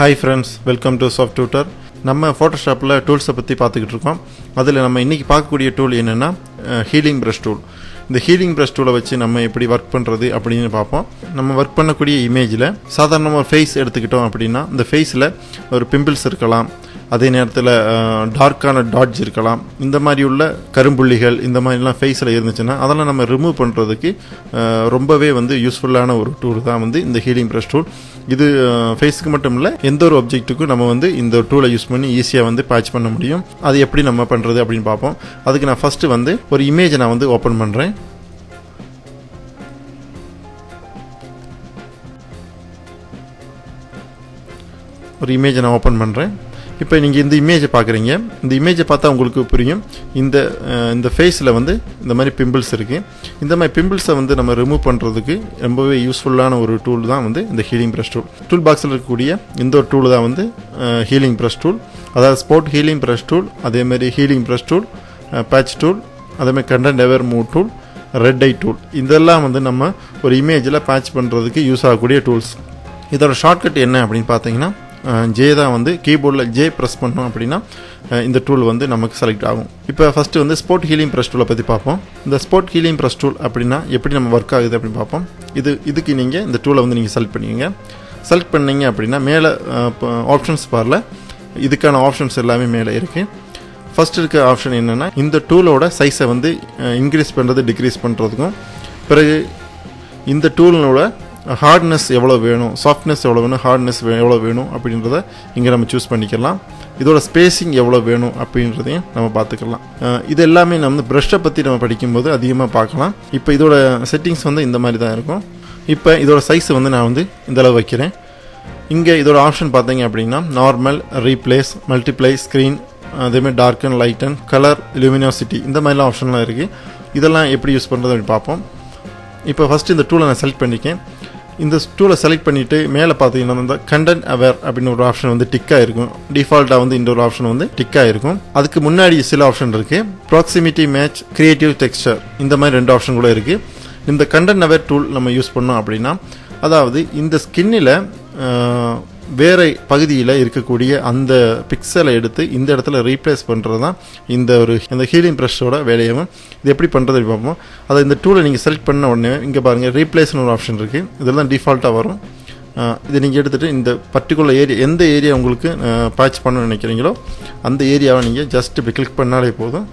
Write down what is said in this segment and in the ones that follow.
Hi friends, welcome to Soft Tutor. நம்ம ஃபோட்டோஷாப்பில் டூல்ஸை பற்றி பார்த்துக்கிட்டு இருக்கோம். அதில் நம்ம இன்றைக்கி பார்க்கக்கூடிய டூல் என்னென்னா ஹீலிங் ப்ரஷ் டூல். இந்த ஹீலிங் ப்ரஷ் டூலை வச்சு நம்ம எப்படி ஒர்க் பண்ணுறது அப்படின்னு பார்ப்போம். நம்ம ஒர்க் பண்ணக்கூடிய இமேஜில் சாதாரணமாக ஒரு ஃபேஸ் எடுத்துக்கிட்டோம் அப்படின்னா இந்த ஃபேஸில் ஒரு பிம்பிள்ஸ் இருக்கலாம், அதே நேரத்தில் டார்க்கான டாட்ஜ் இருக்கலாம், இந்த மாதிரி உள்ள கரும்புள்ளிகள் இந்த மாதிரிலாம் ஃபேஸில் இருந்துச்சுன்னா அதெல்லாம் நம்ம ரிமூவ் பண்ணுறதுக்கு ரொம்பவே யூஸ்ஃபுல்லான ஒரு டூல் தான் இந்த ஹீலிங் ப்ரஷ் டூல். இது ஃபேஸுக்கு மட்டும் இல்லை, எந்த ஒரு ஆப்ஜெக்ட்டுக்கும் நம்ம இந்த டூலை யூஸ் பண்ணி ஈஸியாக பேட்ச் பண்ண முடியும். அது எப்படி நம்ம பண்ணுறது அப்படின்னு பார்ப்போம். அதுக்கு நான் ஃபஸ்ட்டு ஒரு இமேஜை நான் ஓப்பன் பண்ணுறேன். ஒரு இமேஜை நான் ஓப்பன் பண்ணுறேன். இப்போ நீங்கள் இந்த இமேஜை பார்க்குறீங்க. இந்த இமேஜை பார்த்தா உங்களுக்கு புரியும், இந்த ஃபேஸில் இந்த மாதிரி பிம்பிள்ஸ் இருக்குது. இந்த மாதிரி பிம்பிள்ஸை நம்ம ரிமூவ் பண்ணுறதுக்கு ரொம்பவே யூஸ்ஃபுல்லான ஒரு டூல் தான் இந்த ஹீலிங் ப்ரஷ் டூல். டூல் பாக்ஸில் இருக்கக்கூடிய இந்த ஒரு டூல் தான் ஹீலிங் ப்ரஷ் டூல். அதாவது ஸ்பாட் ஹீலிங் ப்ரஷ் டூல், அதேமாதிரி healing brush tool, patch tool, அதேமாதிரி content aware move tool, red eye tool. இதெல்லாம் நம்ம ஒரு இமேஜில் பேட்ச் பண்ணுறதுக்கு யூஸ் ஆகக்கூடிய டூல்ஸ். இதோட ஷார்ட்கட் என்ன அப்படின்னு பார்த்தீங்கன்னா, ஜே தான் கீபோர்டில் ஜே ப்ரெஸ் பண்ணோம் அப்படின்னா இந்த டூல் நமக்கு செலக்ட் ஆகும். இப்போ ஃபஸ்ட்டு ஸ்பாட் ஹீலிங் ப்ரஷ் டூலை பற்றி பார்ப்போம். இந்த ஸ்பாட் ஹீலிங் ப்ரஷ் டூல் அப்படின்னா எப்படி நம்ம ஒர்க் ஆகுது அப்படின்னு பார்ப்போம். இதுக்கு நீங்கள் இந்த டூலை நீங்கள் செலக்ட் பண்ணிக்கோங்க. செலக்ட் பண்ணிங்க அப்படின்னா மேலே ஆப்ஷன்ஸ் பாரில் இதுக்கான ஆப்ஷன்ஸ் எல்லாமே மேலே இருக்குது. ஃபஸ்ட் இருக்க ஆப்ஷன் என்னென்னா, இந்த டூலோட சைஸை இன்க்ரீஸ் பண்ணுறது டிக்ரீஸ் பண்ணுறதுக்கும், பிறகு இந்த டூலோட ஹார்ட்னஸ் எவ்வளோ வேணும், சாஃப்ட்னஸ் எவ்வளோ வேணும், ஹார்ட்னஸ் எவ்வளோ வேணும் அப்படின்றத இங்கே நம்ம சூஸ் பண்ணிக்கலாம். இதோட ஸ்பேஸிங் எவ்வளோ வேணும் அப்படின்றதையும் நம்ம பார்த்துக்கலாம். இது எல்லாமே நம்ம ப்ரஷ்ஷை பற்றி நம்ம படிக்கும்போது அதிகமாக பார்க்கலாம். இப்போ இதோட செட்டிங்ஸ் இந்த மாதிரி தான் இருக்கும். இப்போ இதோட சைஸ் நான் இந்த அளவு வைக்கிறேன். இங்கே இதோட ஆப்ஷன் பார்த்தீங்க அப்படின்னா நார்மல், ரீப்ளேஸ், மல்டிப்ளை, ஸ்க்ரீன், அதேமாதிரி டார்க்கன், லைட்டன், கலர், லுமினாசிட்டி, இந்த மாதிரிலாம் ஆப்ஷன்லாம் இருக்குது. இதெல்லாம் எப்படி யூஸ் பண்ணுறது அப்படின்னு பார்ப்போம். இப்போ ஃபஸ்ட்டு இந்த டூலை நான் செலக்ட் பண்ணிக்கேன். இந்த டூலை செலக்ட் பண்ணிவிட்டு மேலே பார்த்தீங்கன்னா இந்த கண்டென்ட் அவேர் அப்படின்னு ஒரு ஆப்ஷன் டிக்காக இருக்கும். டிஃபால்ட்டாக இந்த ஒரு ஆப்ஷன் டிக்காக இருக்கும். அதுக்கு முன்னாடி சில ஆப்ஷன் இருக்குது. ப்ராக்சிமிட்டி மேட்ச், கிரியேட்டிவ் டெக்ஸ்சர், இந்த மாதிரி 2 ஆப்ஷன் கூட இருக்குது. இந்த கண்டென்ட் அவேர் டூல் நம்ம யூஸ் பண்ணோம் அப்படின்னா, அதாவது இந்த ஸ்கின்னில் வேறு பகுதியில் இருக்கக்கூடிய அந்த பிக்சலை எடுத்து இந்த இடத்துல ரீப்ளேஸ் பண்ணுறது தான் இந்த ஹீலிங் ப்ரஷ்ஷோட வேலையாகும். இது எப்படி பண்ணுறது பார்ப்போம். அதை இந்த டூலை நீங்கள் செலக்ட் பண்ண உடனே இங்கே பாருங்கள், ரீப்ளேஸ்னு ஒரு ஆப்ஷன் இருக்குது. இதெல்லாம் டிஃபால்ட்டாக வரும். இதை நீங்கள் எடுத்துகிட்டு இந்த பர்டிகுலர் ஏரியா, எந்த ஏரியா உங்களுக்கு பேட்ச் பண்ணணும்னு நினைக்கிறீங்களோ அந்த ஏரியாவை நீங்கள் ஜஸ்ட் இப்படி கிளிக் பண்ணாலே போதும்.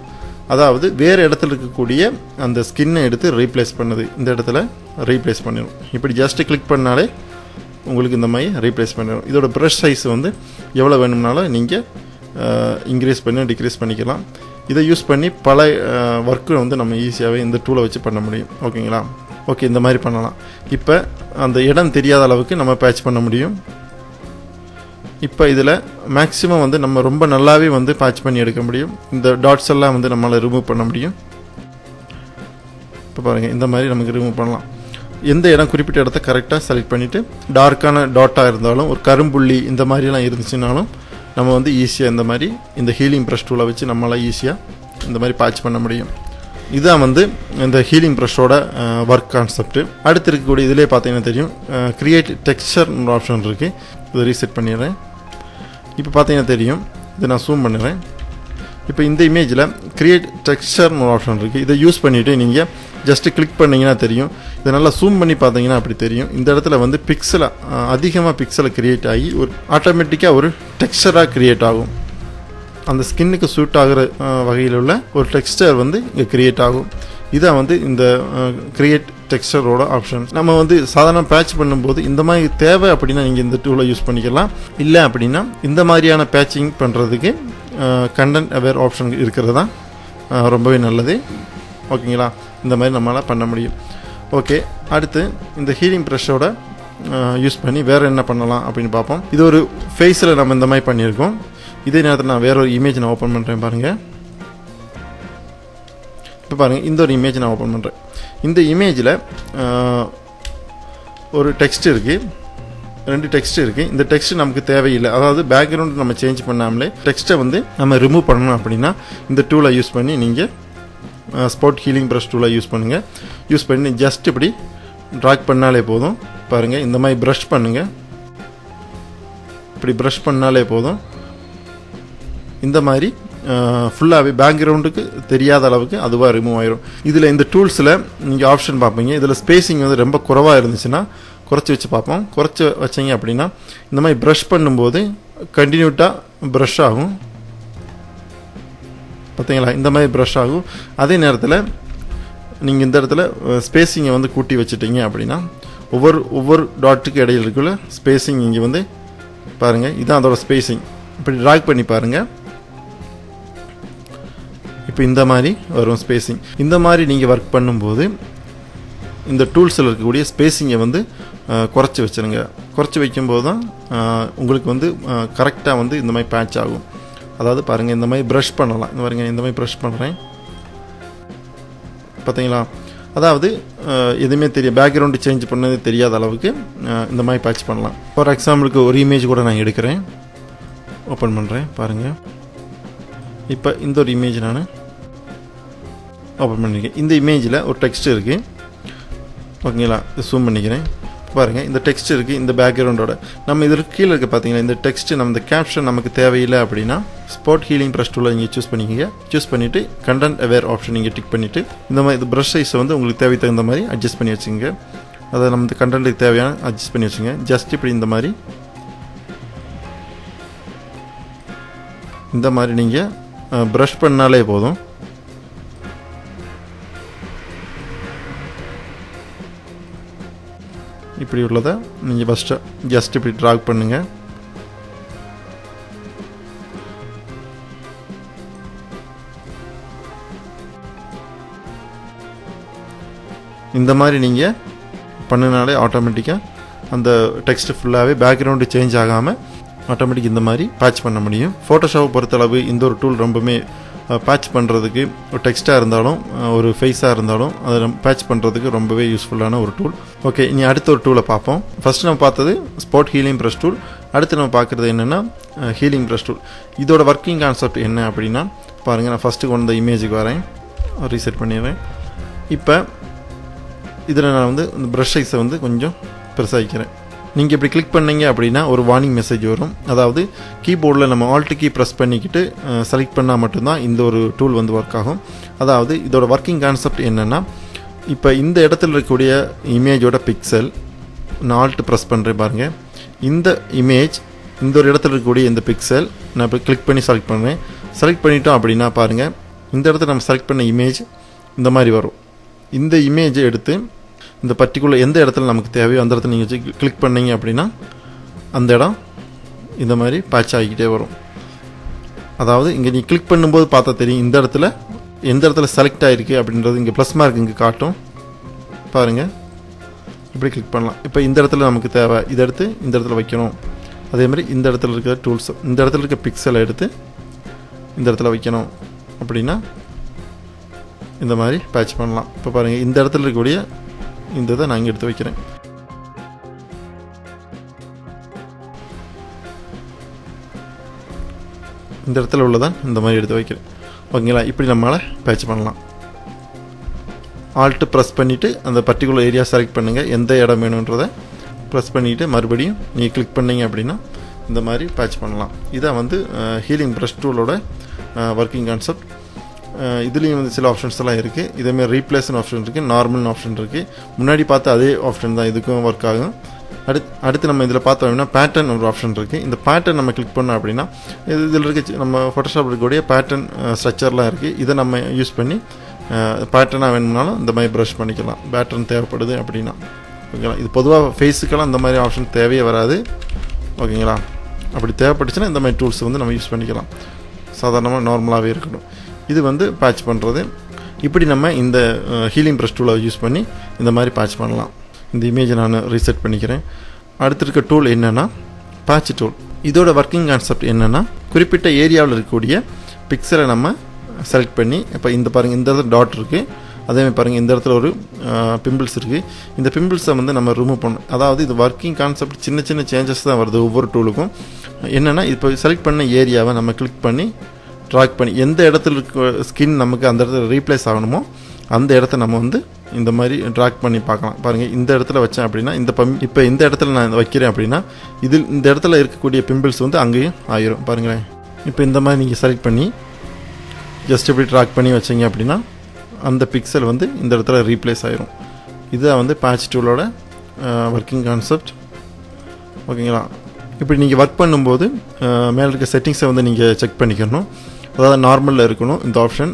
அதாவது வேறு இடத்துல இருக்கக்கூடிய அந்த ஸ்கின்னை எடுத்து ரீப்ளேஸ் பண்ணுது, இந்த இடத்துல ரீப்ளேஸ் பண்ணிடும். இப்படி ஜஸ்ட்டு கிளிக் பண்ணாலே உங்களுக்கு இந்த மாதிரி ரீப்ளேஸ் பண்ணிடும். இதோட ப்ரஷ் சைஸ் எவ்வளோ வேணும்னாலும் நீங்கள் இன்க்ரீஸ் பண்ணி டிக்ரீஸ் பண்ணிக்கலாம். இதை யூஸ் பண்ணி பல ஒர்க்கு நம்ம ஈஸியாகவே இந்த டூலை வச்சு பண்ண முடியும். ஓகேங்களா? ஓகே, இந்த மாதிரி பண்ணலாம். இப்போ அந்த இடம் தெரியாத அளவுக்கு நம்ம பேட்ச் பண்ண முடியும். இப்போ இதில் மேக்ஸிமம் நம்ம ரொம்ப நல்லாவே பேட்ச் பண்ணி எடுக்க முடியும். இந்த டாட்ஸ் எல்லாம் நம்மளால் ரிமூவ் பண்ண முடியும். இப்போ பாருங்கள், இந்த மாதிரி நமக்கு ரிமூவ் பண்ணலாம். எந்த இடம் குறிப்பிட்ட இடத்த கரெக்டாக செலக்ட் பண்ணிவிட்டு, டார்க்கான டாட்டாக இருந்தாலும் ஒரு கரும்புள்ளி இந்த மாதிரிலாம் இருந்துச்சுனாலும் நம்ம ஈஸியாக இந்த ஹீலிங் ப்ரஷ் டூலை வச்சு நம்மளால் ஈஸியாக இந்த மாதிரி பேட்ச் பண்ண முடியும். இதுதான் இந்த ஹீலிங் ப்ரஷ்ஷோட ஒர்க் கான்செப்ட். அடுத்து இருக்கக்கூடிய இதிலே பார்த்தீங்கன்னா தெரியும், கிரியேட் டெக்ஸ்சர் ஒரு ஆப்ஷன் இருக்குது. இதை ரீசெட் பண்ணிடுறேன். இப்போ பார்த்தீங்கன்னா தெரியும், இதை நான் ஜூம் பண்ணுறேன். இப்போ இந்த இமேஜில் கிரியேட் டெக்ஸ்சர்னு ஒரு ஆப்ஷன் இருக்குது. இதை யூஸ் பண்ணிவிட்டு நீங்கள் ஜஸ்ட்டு கிளிக் பண்ணிங்கன்னா தெரியும். இதை நல்லா ஜூம் பண்ணி பார்த்தீங்கன்னா அப்படி தெரியும். இந்த இடத்துல பிக்சலை அதிகமாக பிக்சலை க்ரியேட் ஆகி ஒரு ஆட்டோமேட்டிக்காக ஒரு டெக்ஸ்சராக க்ரியேட் ஆகும். அந்த ஸ்கின்னுக்கு சூட் ஆகிற வகையில் உள்ள ஒரு டெக்ஸ்சர் இங்கே க்ரியேட் ஆகும். இதான் இந்த கிரியேட் டெக்ஸ்சரோட ஆப்ஷன். நம்ம சாதாரண பேட்ச் பண்ணும்போது இந்த மாதிரி தேவை அப்படின்னா நீங்கள் இந்த டூலை யூஸ் பண்ணிக்கலாம். இல்லை அப்படின்னா இந்த மாதிரியான பேட்சிங் பண்ணுறதுக்கு கண்டென்ட் அவேர் ஆப்ஷன் இருக்கிறது தான் ரொம்பவே நல்லது. ஓகேங்களா? இந்த மாதிரி நம்மளால் பண்ண முடியும். ஓகே, அடுத்து இந்த ஹீலிங் ப்ரஷ்ஷோட யூஸ் பண்ணி வேறு என்ன பண்ணலாம் அப்படின்னு பார்ப்போம். இது ஒரு ஃபேஸில் நம்ம இந்த மாதிரி பண்ணியிருக்கோம். இதே நேரத்தில் நான் வேற ஒரு இமேஜ் நான் ஓப்பன் பண்ணுறேன். பாருங்கள், இப்போ பாருங்கள், இந்த ஒரு இமேஜ் நான் ஓப்பன் பண்ணுறேன். இந்த இமேஜில் ஒரு டெக்ஸ்ட் இருக்குது, 2 டெக்ஸ்ட் இருக்குது. இந்த டெக்ஸ்ட் நமக்கு தேவையில்லை. அதாவது பேக்ரவுண்ட் நம்ம சேஞ்ச் பண்ணாமலே டெக்ஸ்ட்டை நம்ம ரிமூவ் பண்ணணும் அப்படின்னா இந்த டூலை யூஸ் பண்ணி நீங்கள் ஸ்பாட் ஹீலிங் ப்ரஷ் டூலை யூஸ் பண்ணுங்கள். யூஸ் பண்ணி ஜஸ்ட் இப்படி ட்ராக் பண்ணாலே போதும். பாருங்கள், இந்த மாதிரி ப்ரஷ் பண்ணுங்கள். இப்படி ப்ரஷ் பண்ணாலே போதும். இந்த மாதிரி ஃபுல்லாகவே பேக்ரவுண்டுக்கு தெரியாத அளவுக்கு அதுவாக ரிமூவ் ஆயிரும். இதில் இந்த டூல்ஸில் நீங்கள் ஆப்ஷன் பார்ப்பீங்க. இதில் ஸ்பேசிங் வந்து ரொம்ப குறைவாக இருந்துச்சுன்னா குறைச்சி வச்சு பார்ப்போம். குறைச்சி வச்சிங்க அப்படின்னா இந்த மாதிரி ப்ரஷ் பண்ணும்போது கண்டினியூட்டாக ப்ரஷ் ஆகும். பார்த்தீங்களா, இந்த மாதிரி ப்ரஷ் ஆகும். அதே நேரத்தில் நீங்கள் இந்த இடத்துல ஸ்பேசிங்கை வந்து கூட்டி வச்சுட்டீங்க அப்படின்னா ஒவ்வொரு டாட்டுக்கு இடையில் இருக்குள்ள ஸ்பேசிங் இங்கே வந்து பாருங்கள், இதுதான் அதோட ஸ்பேசிங். இப்படி ட்ராக் பண்ணி பாருங்கள். இப்போ இந்த மாதிரி வரும் ஸ்பேசிங். இந்த மாதிரி நீங்கள் ஒர்க் பண்ணும்போது இந்த டூல்ஸில் இருக்கக்கூடிய ஸ்பேசிங்கை வந்து குறைச்சி வச்சுருங்க. குறைச்சி வைக்கும்போது தான் உங்களுக்கு வந்து கரெக்டாக வந்து இந்த மாதிரி பேட்ச் ஆகும். அதாவது பாருங்கள், இந்த மாதிரி ப்ரஷ் பண்ணலாம். இந்த பாருங்கள், இந்த மாதிரி ப்ரஷ் பண்ணுறேன். பார்த்தீங்களா, அதாவது எதுவுமே தெரியும், பேக்ரவுண்டு சேஞ்ச் பண்ணது தெரியாத அளவுக்கு இந்த மாதிரி பேட்ச் பண்ணலாம். ஃபார் எக்ஸாம்பிளுக்கு ஒரு இமேஜ் கூட நான் எடுக்கிறேன், ஓப்பன் பண்ணுறேன். பாருங்கள், இப்போ இந்த ஒரு இமேஜ் நான் ஓப்பன் பண்ணியிருக்கேன். இந்த இமேஜில் ஒரு டெக்ஸ்ட் இருக்குது. ஓகேங்களா, ஜூம் பண்ணிக்கிறேன். பாருங்கள், இந்த டெக்ஸ்ட் இருக்குது. இந்த பேக்ரவுண்டோட நம்ம இதற்கு கீழே இருக்க பார்த்தீங்கன்னா இந்த டெக்ஸ்ட்டு நம்ம இந்த கேப்ஷன் நமக்கு தேவையில்லை அப்படின்னா ஸ்பாட் ஹீலிங் ப்ரஷ் டூலை நீங்கள் சூஸ் பண்ணிக்கோங்க. சூஸ் பண்ணிவிட்டு கண்டென்ட் அவேர் ஆப்ஷன் நீங்கள் டிக் பண்ணிவிட்டு இந்த மாதிரி இது ப்ரஷ் சைஸை வந்து உங்களுக்கு தேவை தகுந்த மாதிரி அட்ஜஸ்ட் பண்ணி வச்சுங்க. அதை நம்ம இந்த கண்டென்ட்டுக்கு தேவையான அட்ஜஸ்ட் பண்ணி வச்சுங்க. ஜஸ்ட் இப்படி இந்த மாதிரி நீங்கள் ப்ரஷ் பண்ணாலே போதும். இப்படி உள்ளதை நீங்கள் ஃபஸ்ட்டு ஜஸ்ட் இப்படி ட்ராக் பண்ணுங்கள். இந்த மாதிரி நீங்கள் பண்ணினாலே ஆட்டோமேட்டிக்காக அந்த டெக்ஸ்ட் ஃபுல்லாகவே பேக்ரவுண்டு சேஞ்ச் ஆகாமல் ஆட்டோமேட்டிக் இந்த மாதிரி பேட்ச் பண்ண முடியும். ஃபோட்டோஷாப்பை பொறுத்தளவு இந்த ஒரு டூல் ரொம்பவுமே பேட்ச் பண்ணுறதுக்கு, ஒரு டெக்ஸ்ட்டாக இருந்தாலும் ஒரு ஃபேஸாக இருந்தாலும் அதை பேட்ச் பண்ணுறதுக்கு ரொம்பவே யூஸ்ஃபுல்லான ஒரு டூல். ஓகே, இனி அடுத்த ஒரு டூலை பார்ப்போம். ஃபஸ்ட்டு நம்ம பார்த்தது ஸ்பாட் ஹீலிங் ப்ரஷ் டூல். அடுத்து நம்ம பார்க்குறது என்னென்னா ஹீலிங் ப்ரஷ் டூல். இதோட ஒர்க்கிங் கான்செப்ட் என்ன அப்படின்னா பாருங்கள், நான் ஃபஸ்ட்டு கொண்ட இமேஜுக்கு வரேன், ரீசெட் பண்ணிடுறேன். இப்போ இதில் நான் வந்து இந்த ப்ரஷ் சைஸை வந்து கொஞ்சம் பெருசாகிக்கிறேன். நீங்கள் இப்படி கிளிக் பண்ணிங்க அப்படின்னா ஒரு வார்னிங் மெசேஜ் வரும். அதாவது கீபோர்டில் நம்ம ஆல்ட் கீ ப்ரெஸ் பண்ணிக்கிட்டு செலக்ட் பண்ணால் மட்டும்தான் இந்த ஒரு டூல் வந்து ஒர்க் ஆகும். அதாவது இதோட ஒர்க்கிங் கான்செப்ட் என்னென்னா, இப்போ இந்த இடத்துல இருக்கக்கூடிய இமேஜோட பிக்சல் நான் ஆல்ட் ப்ரெஸ் பண்ணுறேன் பாருங்கள். இந்த இமேஜ் இந்த ஒரு இடத்துல இருக்கக்கூடிய இந்த பிக்சல் நான் இப்போ கிளிக் பண்ணி செலக்ட் பண்ணுறேன். செலக்ட் பண்ணிட்டோம் அப்படின்னா பாருங்கள், இந்த இடத்துல நம்ம செலக்ட் பண்ண இமேஜ் இந்த மாதிரி வரும். இந்த இமேஜை எடுத்து இந்த பர்டிகுலர் எந்த இடத்துல நமக்கு தேவையோ அந்த இடத்துல நீங்கள் கிளிக் பண்ணிங்க அப்படின்னா அந்த இடம் இந்த மாதிரி பேட்ச் ஆகிக்கிட்டே வரும். அதாவது இங்கே நீங்கள் கிளிக் பண்ணும்போது பார்த்தா தெரியும் இந்த இடத்துல எந்த இடத்துல செலக்ட் ஆகிருக்கு அப்படின்றது இங்கே ப்ளஸ் மார்க் இங்கே காட்டும். பாருங்கள், இப்படி கிளிக் பண்ணலாம். இப்போ இந்த இடத்துல நமக்கு தேவை, இதை எடுத்து இந்த இடத்துல வைக்கணும். அதே மாதிரி இந்த இடத்துல இருக்கிற டூல்ஸ், இந்த இடத்துல இருக்க பிக்சலை எடுத்து இந்த இடத்துல வைக்கணும் அப்படின்னா இந்த மாதிரி பேட்ச் பண்ணலாம். இப்போ பாருங்கள், இந்த இடத்துல இருக்கக்கூடிய இந்த இதை நான் இங்கே எடுத்து வைக்கிறேன். இந்த இடத்துல உள்ளதான் இந்த மாதிரி எடுத்து வைக்கிறேன். ஓகேங்களா, இப்படி நம்மளால் பேட்ச் பண்ணலாம். ஆல்ட்டு ப்ரெஸ் பண்ணிவிட்டு அந்த பர்டிகுலர் ஏரியா செலக்ட் பண்ணுங்கள், எந்த இடம் வேணுன்றதை ப்ரெஸ் பண்ணிவிட்டு மறுபடியும் நீங்கள் கிளிக் பண்ணிங்க அப்படின்னா இந்த மாதிரி பேட்ச் பண்ணலாம். இதான் வந்து ஹீலிங் ப்ரஷ் டூலோட ஒர்க்கிங் கான்செப்ட். இதுலேயும் வந்து சில ஆப்ஷன்ஸ் எல்லாம் இருக்குது. இதேமாதிரி ரீப்ளேஸ்னு ஆப்ஷன் இருக்குது, நார்மல்னு ஆப்ஷன் இருக்குது. முன்னாடி பார்த்த அதே ஆப்ஷன் தான் இதுக்கும் ஒர்க் ஆகும். அடுத்து நம்ம இதில் பார்த்தோம் அப்படின்னா பேட்டர்ன் ஒரு ஆப்ஷன் இருக்குது. இந்த பேட்டர்ன் நம்ம கிளிக் பண்ணோம் அப்படின்னா இதில் இருக்க நம்ம ஃபோட்டோஷாப் இருக்கக்கூடிய பேட்டர்ன் ஸ்ட்ரக்சர்லாம் இருக்குது. இதை நம்ம யூஸ் பண்ணி பேட்டர்னாக வேணும்னாலும் இந்த மாதிரி ப்ரஷ் பண்ணிக்கலாம், பேட்டர்ன் தேவைப்படுது அப்படின்னா. ஓகேங்களா, இது பொதுவாக ஃபேஸுக்கெல்லாம் இந்த மாதிரி ஆப்ஷன் தேவையே வராது. ஓகேங்களா, அப்படி தேவைப்பட்டுச்சுன்னா இந்த மாதிரி டூல்ஸ் வந்து நம்ம யூஸ் பண்ணிக்கலாம். சாதாரணமாக நார்மலாகவே இருக்கணும். இது வந்து பேட்ச் பண்ணுறது. இப்படி நம்ம இந்த ஹீலிங் ப்ரஷ் டூலை யூஸ் பண்ணி இந்த மாதிரி பேட்ச் பண்ணலாம். இந்த இமேஜை நான் ரீசெட் பண்ணிக்கிறேன். அடுத்து இருக்க டூல் என்னென்னா பேட்ச் டூல். இதோட ஒர்க்கிங் கான்செப்ட் என்னென்னா, குறிப்பிட்ட ஏரியாவில் இருக்கக்கூடிய பிக்சலை நம்ம செலக்ட் பண்ணி, இப்போ இந்த பாருங்கள், இந்த இடத்துல டாட் இருக்குது. அதேமாதிரி பாருங்கள், இந்த இடத்துல ஒரு பிம்பிள்ஸ் இருக்குது. இந்த பிம்பிள்ஸை வந்து நம்ம ரிமூவ் பண்ணணும். அதாவது இது ஒர்க்கிங் கான்செப்ட் சின்ன சின்ன சேஞ்சஸ் தான் வருது ஒவ்வொரு டூலுக்கும். என்னென்னா இப்போ செலக்ட் பண்ண ஏரியாவை நம்ம கிளிக் பண்ணி ட்ராக் பண்ணி எந்த இடத்துல இருக்க ஸ்கின் நமக்கு அந்த இடத்துல ரீப்ளேஸ் ஆகணுமோ அந்த இடத்த நம்ம வந்து இந்த மாதிரி ட்ராக் பண்ணி பார்க்கலாம். பாருங்கள், இந்த இடத்துல வச்சேன் அப்படின்னா இப்போ இந்த இடத்துல நான் வைக்கிறேன் அப்படின்னா இந்த இடத்துல இருக்கக்கூடிய பிம்பிள்ஸ் வந்து அங்கேயும் ஆயிரும். பாருங்களேன், இப்போ இந்த மாதிரி நீங்கள் செலக்ட் பண்ணி ஜஸ்ட் இப்படி ட்ராக் பண்ணி வச்சிங்க அப்படின்னா அந்த பிக்சல் வந்து இந்த இடத்துல ரீப்ளேஸ் ஆயிரும். இதுதான் வந்து பேட்ச் டூலோட ஒர்க்கிங் கான்செப்ட். ஓகேங்களா? இப்படி நீங்கள் ஒர்க் பண்ணும்போது மேலே இருக்க செட்டிங்ஸை வந்து நீங்கள் செக் பண்ணிக்கணும். அதாவது நார்மலில் இருக்கணும் இந்த ஆப்ஷன்.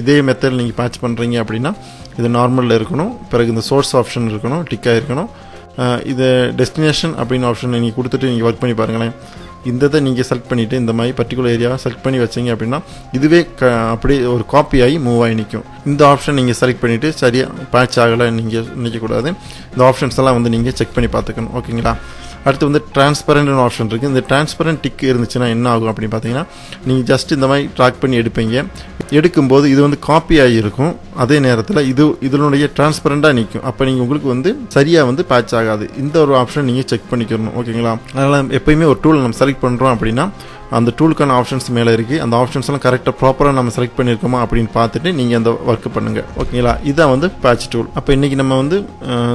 இதே மெத்தடில் நீங்கள் பேட்ச் பண்ணுறீங்க அப்படின்னா இது நார்மலில் இருக்கணும். பிறகு இந்த சோர்ஸ் ஆப்ஷன் இருக்கணும், டிக்காக இருக்கணும். இது டெஸ்டினேஷன் அப்படின்னு ஆப்ஷன் நீங்கள் கொடுத்துட்டு நீங்கள் ஒர்க் பண்ணி பாருங்களேன். இந்த இதை நீங்கள் செலக்ட் பண்ணிவிட்டு இந்த மாதிரி பர்டிகுலர் ஏரியாவை செலக்ட் பண்ணி வச்சிங்க அப்படின்னா இதுவே அப்படியே ஒரு காப்பி ஆகி மூவ் ஆகி நிற்கும். இந்த ஆப்ஷன் நீங்கள் செலக்ட் பண்ணிவிட்டு சரியாக பேட்ச் ஆகலை நீங்கள் நினைக்கக்கூடாது. இந்த ஆப்ஷன்ஸ் எல்லாம் வந்து நீங்கள் செக் பண்ணி பார்த்துக்கணும். ஓகேங்களா? அடுத்து வந்து டிரான்ஸ்பரண்ட் ஆப்ஷன் இருக்குது. இந்த டிரான்ஸ்பரண்ட் டிக் இருந்துச்சுன்னா என்ன ஆகும் அப்படின்னு பார்த்தீங்கன்னா நீங்கள் ஜஸ்ட் இந்த மாதிரி ட்ராக் பண்ணி எடுப்பீங்க. எடுக்கும்போது இது வந்து காப்பி ஆகி இருக்கும். அதே நேரத்தில் இதனுடைய டிரான்ஸ்பரண்டாக நிற்கும். அப்போ நீங்கள் உங்களுக்கு வந்து சரியாக வந்து பேட்ச் ஆகாது. இந்த ஒரு ஆப்ஷன் நீங்கள் செக் பண்ணிக்கணும். ஓகேங்களா? அதனால் எப்போயுமே ஒரு டூல் நம்ம செலக்ட் பண்ணுறோம் அப்படின்னா அந்த டூலுக்கான ஆப்ஷன்ஸ் மேலே இருக்குது. அந்த ஆப்ஷன்ஸ்லாம் கரெக்டாக ப்ராப்பராக நம்ம செலக்ட் பண்ணியிருக்கோமா அப்படின்னு பார்த்துட்டு நீங்கள் அந்த ஒர்க்கு பண்ணுங்கள். ஓகேங்களா? இதான் வந்து பேட்ச் டூல். அப்போ இன்றைக்கி நம்ம வந்து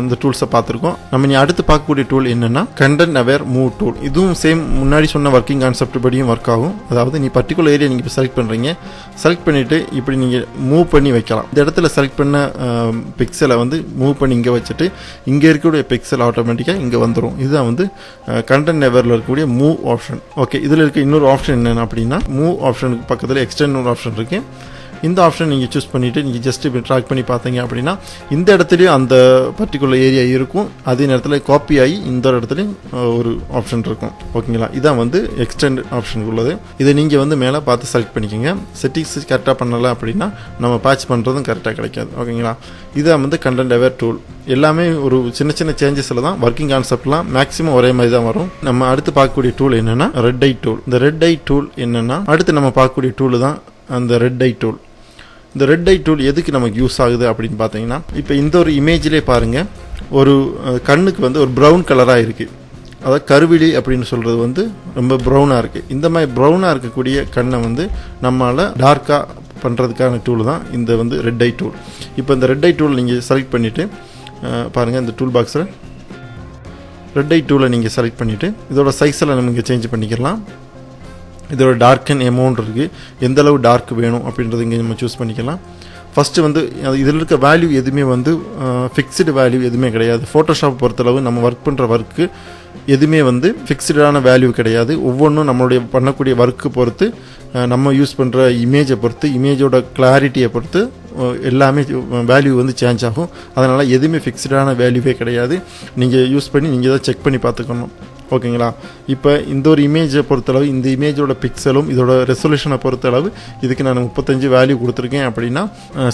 இந்த டூல்ஸை பார்த்துருக்கோம். நம்ம நீ அடுத்து பார்க்கக்கூடிய டூல் என்னென்னா கண்டென்ட் அவேர் மூவ் டூல். இதுவும் சேம் முன்னாடி சொன்ன ஒர்க்கிங் கான்செப்ட் படியும் ஒர்க் ஆகும். அதாவது நீ பர்டிகுலர் ஏரியா நீங்கள் இப்போ செலக்ட் பண்ணுறீங்க. செலக்ட் பண்ணிவிட்டு இப்படி நீங்கள் மூவ் பண்ணி வைக்கலாம். இந்த இடத்துல செலக்ட் பண்ண பிக்சலை வந்து மூவ் பண்ணி இங்கே வச்சுட்டு இங்கே இருக்கக்கூடிய பிக்சல் ஆட்டோமேட்டிக்காக இங்கே வந்துடும். இதுதான் வந்து கண்டென்ட் அவேரில் இருக்கக்கூடிய மூவ் ஆப்ஷன். ஓகே, இதில் இருக்க இன்னொரு ஆப்ஷன் என்னென்ன அப்படின்னா மூவ் ஆப்ஷனுக்கு பக்கத்தில் எக்ஸ்டெண்ட் ஒரு ஆப்ஷன் இருக்குது. இந்த ஆப்ஷன் நீங்கள் சூஸ் பண்ணிவிட்டு நீங்கள் ஜஸ்ட் இப்படி ட்ராக் பண்ணி பார்த்தீங்க அப்படின்னா இந்த இடத்துலையும் அந்த பர்டிகுலர் ஏரியா இருக்கும். அதே நேரத்தில் காப்பி ஆகி இந்த இடத்துலையும் ஒரு ஆப்ஷன் இருக்கும். ஓகேங்களா? இதான் வந்து எக்ஸ்டெண்ட் ஆப்ஷன் உள்ளது. இதை நீங்கள் வந்து மேலே பார்த்து செலக்ட் பண்ணிக்கோங்க. செட்டிங்ஸ் கரெக்டாக பண்ணலை அப்படின்னா நம்ம பேட்ச் பண்ணுறதும் கரெக்டாக கிடைக்காது. ஓகேங்களா? இதான் வந்து கண்டென்ட் அவேர் டூல். எல்லாமே ஒரு சின்ன சின்ன சேஞ்சஸில் தான் ஒர்க்கிங் கான்செப்ட்லாம் மேக்ஸிமம் ஒரே மாதிரி தான் வரும். நம்ம அடுத்து பார்க்கக்கூடிய டூல் என்னென்னா ரெட் ஐ டூல். இந்த ரெட் ஐ டூல் என்னென்னா அடுத்து நம்ம பார்க்கக்கூடிய டூல் தான் அந்த ரெட் ஐ டூல். இந்த ரெட் ஐ டூல் எதுக்கு நமக்கு யூஸ் ஆகுது அப்படின்னு பார்த்தீங்கன்னா இப்போ இந்த ஒரு இமேஜ்லேயே பாருங்கள், ஒரு கண்ணுக்கு வந்து ஒரு ப்ரௌன் கலராக இருக்குது. அதாவது கருவிழி அப்படின்னு சொல்கிறது வந்து ரொம்ப ப்ரௌனாக இருக்குது. இந்த மாதிரி ப்ரௌனாக இருக்கக்கூடிய கண்ணை வந்து நம்மளால் டார்க்காக பண்ணுறதுக்கான டூல் தான் இந்த வந்து ரெட் ஐ டூல். இப்போ இந்த ரெட் ஐ டூல் நீங்கள் செலக்ட் பண்ணிவிட்டு பாருங்கள், இந்த டூல் பாக்ஸில் ரெட் ஐ டூலை நீங்கள் செலக்ட் பண்ணிவிட்டு இதோட சைஸில் நம்ம சேஞ்ச் பண்ணிக்கலாம். இதோட டார்க் அண்ட் அமௌண்ட் இருக்குது. எந்தளவு டார்க் வேணும் அப்படின்றது இங்கே நம்ம சூஸ் பண்ணிக்கலாம். ஃபஸ்ட்டு வந்து இதில் இருக்க வேல்யூ எதுவுமே வந்து ஃபிக்ஸ்டு வேல்யூ எதுவுமே கிடையாது. ஃபோட்டோஷாப் பொறுத்தளவு நம்ம ஒர்க் பண்ணுற ஒர்க்கு எதுவுமே வந்து ஃபிக்ஸ்டான வேல்யூ கிடையாது. ஒவ்வொன்றும் நம்மளுடைய பண்ணக்கூடிய ஒர்க்கு பொறுத்து, நம்ம யூஸ் பண்ணுற இமேஜை பொறுத்து, இமேஜோட கிளாரிட்டியை பொறுத்து எல்லாமே வேல்யூ வந்து சேஞ்ச் ஆகும். அதனால் எதுவுமே ஃபிக்ஸ்டான வேல்யூவே கிடையாது. நீங்கள் யூஸ் பண்ணி நீங்கள் தான் செக் பண்ணி பார்த்துக்கணும். ஓகேங்களா? இப்போ இந்த ஒரு இமேஜை பொறுத்தளவு இந்த இமேஜோட பிக்சலும் இதோட ரெசல்யூஷனை பொறுத்தளவு இதுக்கு நான் 35 வேல்யூ கொடுத்துருக்கேன் அப்படின்னா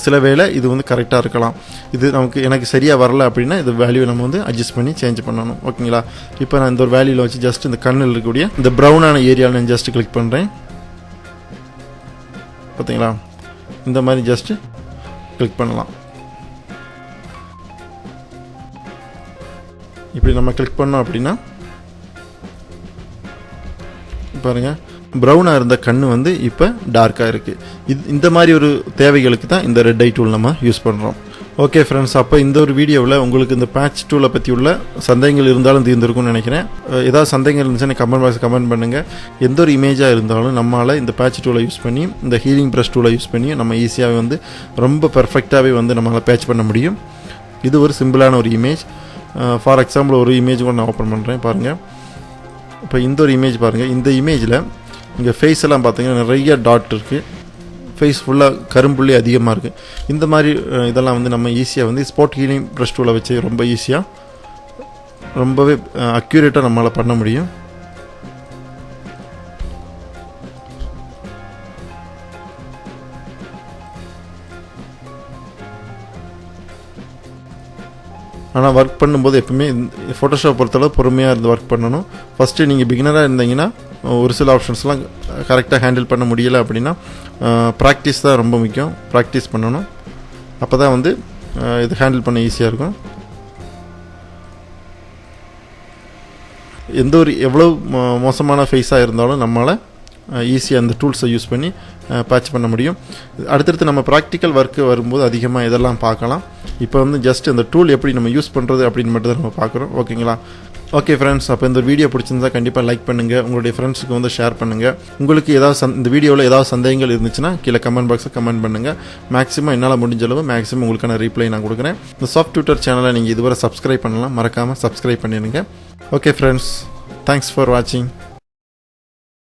சில வேளை இது வந்து கரெக்டாக இருக்கலாம். இது எனக்கு சரியாக வரல அப்படின்னா இது வேல்யூ நம்ம வந்து அட்ஜஸ்ட் பண்ணி சேஞ்ச் பண்ணணும். ஓகேங்களா? இப்போ நான் இந்த ஒரு வேல்யூவில் வச்சு ஜஸ்ட் இந்த கண்ணில் இருக்கக்கூடிய இந்த ப்ரௌனான ஏரியாவில் நான் ஜஸ்ட் கிளிக் பண்ணுறேன். பார்த்தீங்களா? இந்த மாதிரி ஜஸ்ட்டு கிளிக் பண்ணலாம். இப்படி நம்ம கிளிக் பண்ணோம் அப்படின்னா பாருங்கள், ப்ரௌனாக இருந்த கண் வந்து இப்போ டார்க்காக இருக்குது. இந்த மாதிரி ஒரு தேவைகளுக்கு தான் இந்த ரெட் ஐ டூல் நம்ம யூஸ் பண்ணுறோம். ஓகே ஃப்ரெண்ட்ஸ், அப்போ இந்த ஒரு வீடியோவில் உங்களுக்கு இந்த பேட்ச் டூலை பற்றி உள்ள சந்தேகங்கள் இருந்தாலும் தீர்ந்துருக்கும்னு நினைக்கிறேன். ஏதாவது சந்தேகங்கள் இருந்துச்சுன்னா கமெண்ட் பாக்ஸ் கமெண்ட் பண்ணுங்கள். எந்த ஒரு இமேஜாக இருந்தாலும் நம்மளால் இந்த பேட்ச் டூலை யூஸ் பண்ணி, இந்த ஹீலிங் ப்ரஷ் டூலை யூஸ் பண்ணி நம்ம ஈஸியாகவே வந்து ரொம்ப பெர்ஃபெக்டாகவே வந்து நம்மளால் பேட்ச் பண்ண முடியும். இது ஒரு சிம்பிளான ஒரு இமேஜ். ஃபார் எக்ஸாம்பிள் ஒரு இமேஜ் கூட நான் ஓப்பன் பண்ணுறேன். பாருங்கள், இப்போ இந்த ஒரு இமேஜ் பாருங்கள். இந்த இமேஜில் இங்கே ஃபேஸ் எல்லாம் பார்த்தீங்கன்னா நிறைய டாட் இருக்குது. ஃபேஸ் ஃபுல்லாக கரும்புள்ளி அதிகமாக இருக்குது. இந்த மாதிரி இதெல்லாம் வந்து நம்ம ஈஸியாக வந்து ஸ்பாட் ஹீலிங் ப்ரஷ் டூலை வச்சு ரொம்ப ஈஸியாக ரொம்பவே அக்யூரேட்டாக நம்மளால் பண்ண முடியும். ஆனால் ஒர்க் பண்ணும்போது எப்பவுமே ஃபோட்டோஷாப் பொறுத்தளவு பொறுமையாக இருந்து ஒர்க் பண்ணணும். ஃபஸ்ட்டு நீங்கள் பிகினராக இருந்தீங்கன்னா ஒரு சில ஆப்ஷன்ஸ்லாம் கரெக்டாக ஹேண்டில் பண்ண முடியலை அப்படின்னா ப்ராக்டிஸ் தான் ரொம்ப முக்கியம். ப்ராக்டிஸ் பண்ணணும். அப்போ தான் வந்து இது ஹேண்டில் பண்ண ஈஸியாக இருக்கும். எந்த ஒரு எவ்வளோ மோசமான ஃபேஸாக இருந்தாலும் நம்மளால் ஈஸியாக அந்த டூல்ஸை யூஸ் பண்ணி பேட்ச் பண்ண முடியும். அடுத்தடுத்து நம்ம ப்ராக்டிக்கல் ஒர்க்கு வரும்போது அதிகமாக இதெல்லாம் பார்க்கலாம். இப்போ வந்து ஜஸ்ட் இந்த டூல் எப்படி நம்ம யூஸ் பண்ணுறது அப்படின்னு மட்டும் தான் நம்ம பார்க்குறோம். ஓகேங்களா? ஓகே ஃப்ரெண்ட்ஸ், அப்போ இந்த வீடியோ பிடிச்சிருந்தா கண்டிப்பாக லைக் பண்ணுங்கள், உங்களுடைய ஃப்ரெண்ட்ஸுக்கு வந்து ஷேர் பண்ணுங்கள். உங்களுக்கு ஏதாவது இந்த வீடியோவில் ஏதாவது சந்தேகங்கள் இருந்துச்சுன்னா கீழே கமெண்ட் பாக்ஸில் கமெண்ட் பண்ணுங்கள். மேக்ஸிமம் என்னால் முடிஞ்ச அளவு மேக்ஸிமம் உங்களுக்கான ரீப்ளை நான் கொடுக்குறேன். இந்த சாஃப்ட் டியூட்டர் சேனலை நீங்கள் இதுவரை சப்ஸ்கிரைப் பண்ணலாம், மறக்காமல் சப்ஸ்கிரைப் பண்ணிடுங்க. ஓகே ஃப்ரெண்ட்ஸ், தேங்க்ஸ் ஃபார் வாட்சிங்.